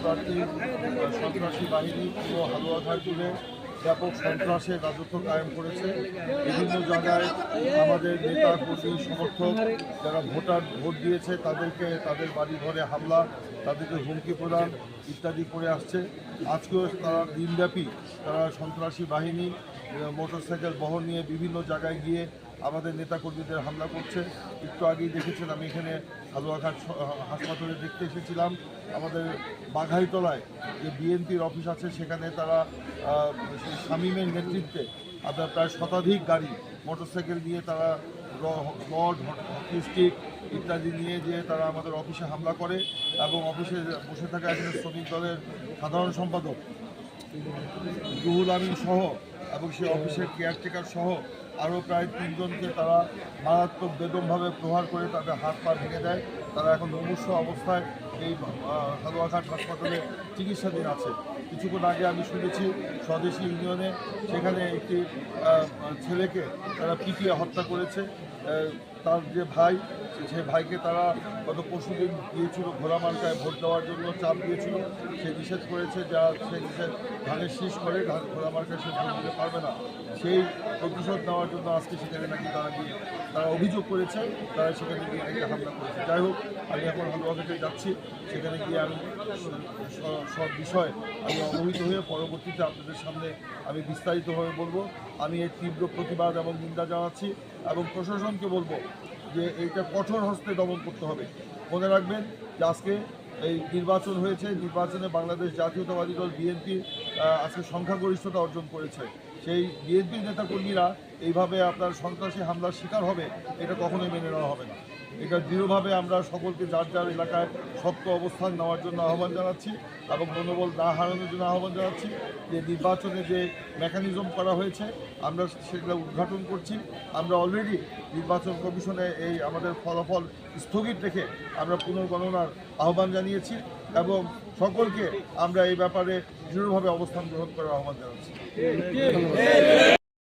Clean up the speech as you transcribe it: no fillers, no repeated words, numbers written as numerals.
প্রার্থী সন্ত্রাসী বাহিনী পুরো হালুয়াঘাট জুড়ে ব্যাপক সন্ত্রাসের রাজত্ব কায়েম করেছে। বিভিন্ন জায়গায় আমাদের নেতা কর্মী সমর্থক যারা ভোট দিয়েছে তাদেরকে তাদের বাড়ি ঘরে হামলা, তাদেরকে হুমকি প্রদান ইত্যাদি করে আসছে। আজকেও তারা দিনব্যাপী তারা সন্ত্রাসী বাহিনী মোটরসাইকেল বহর নিয়ে বিভিন্ন জায়গায় গিয়ে আমাদের নেতাকর্মীদের হামলা করছে। একটু আগেই দেখেছেন, আমি এখানে হালুয়াঘাট হাসপাতালে দেখতে এসেছিলাম। আমাদের বাঘাইতলায় যে বিএনপির অফিস আছে সেখানে তারা শামীমের নেতৃত্বে আপনার প্রায় শতাধিক গাড়ি মোটরসাইকেল নিয়ে তারা রড, হকি স্টিক ইত্যাদি নিয়ে যে তারা আমাদের অফিসে হামলা করে এবং অফিসে বসে থাকা একজন শ্রমিক দলের সাধারণ সম্পাদক রুহুল আমিন সহ এবং সেই অফিসের কেয়ারটেকার সহ আরও প্রায় 3 জনকে তারা মারাত্মক বেদমভাবে প্রহার করে তাদের হাত পা ভেঙে দেয়। তারা এখন মুমূর্ষু অবস্থায় এই হালুয়াঘাট হাসপাতালে চিকিৎসাধীন আছে। কিছুক্ষণ আগে আমি শুনেছি স্বদেশী ইউনিয়নে সেখানে একটি ছেলেকে তারা পিটিয়ে হত্যা করেছে। তার যে ভাই, সেই ভাইকে তারা গত পরশুদিন গিয়েছিল ঘোড়ামার্কায় ভোট দেওয়ার জন্য, চাপ দিয়েছিল, সে নিষেধ করেছে, যা সে নিষেধ ধানের শীষ করে ঘোড়ামার্কায় সে ভোট দিতে পারবে না। সেই প্রতিশোধ নেওয়ার জন্য আজকে সেখানে নাকি তারা অভিযোগ করেছে, তারা সেখানে গিয়ে নাকি হামলা করেছে। যাই হোক, আমি এখন হালুয়াঘাটে যাচ্ছি, সেখানে গিয়ে আমি সব বিষয় আমি অবহিত হয়ে পরবর্তীতে আপনাদের সামনে আমি বিস্তারিতভাবে বলবো। আমি এর তীব্র প্রতিবাদ এবং নিন্দা জানাচ্ছি এবং প্রশাসনকে বলবো যে এইটা কঠোর হস্তে দমন করতে হবে। মনে রাখবেন যে আজকে এই নির্বাচন হয়েছে, নির্বাচনে বাংলাদেশ জাতীয়তাবাদী দল বিএনপি আজকে সংখ্যাগরিষ্ঠতা অর্জন করেছে। সেই বিএনপির নেতাকর্মীরা এইভাবে আপনার সন্ত্রাসী হামলার শিকার হবে, এটা কখনোই মেনে নেওয়া হবে না। এটা দৃঢ়ভাবে আমরা সকলকে যার যার এলাকায় শক্ত অবস্থান নেওয়ার জন্য আহ্বান জানাচ্ছি এবং মনোবল না হারানোর জন্য আহ্বান জানাচ্ছি। যে নির্বাচনে যে মেকানিজম করা হয়েছে আমরা সেগুলো উদ্ঘাটন করছি। আমরা অলরেডি নির্বাচন কমিশনে এই আমাদের ফলাফল স্থগিত রেখে আমরা পুনর্গণনার আহ্বান জানিয়েছি এবং সকলকে আমরা এই ব্যাপারে দৃঢ়ভাবে অবস্থান গ্রহণ করার আহ্বান জানাচ্ছি।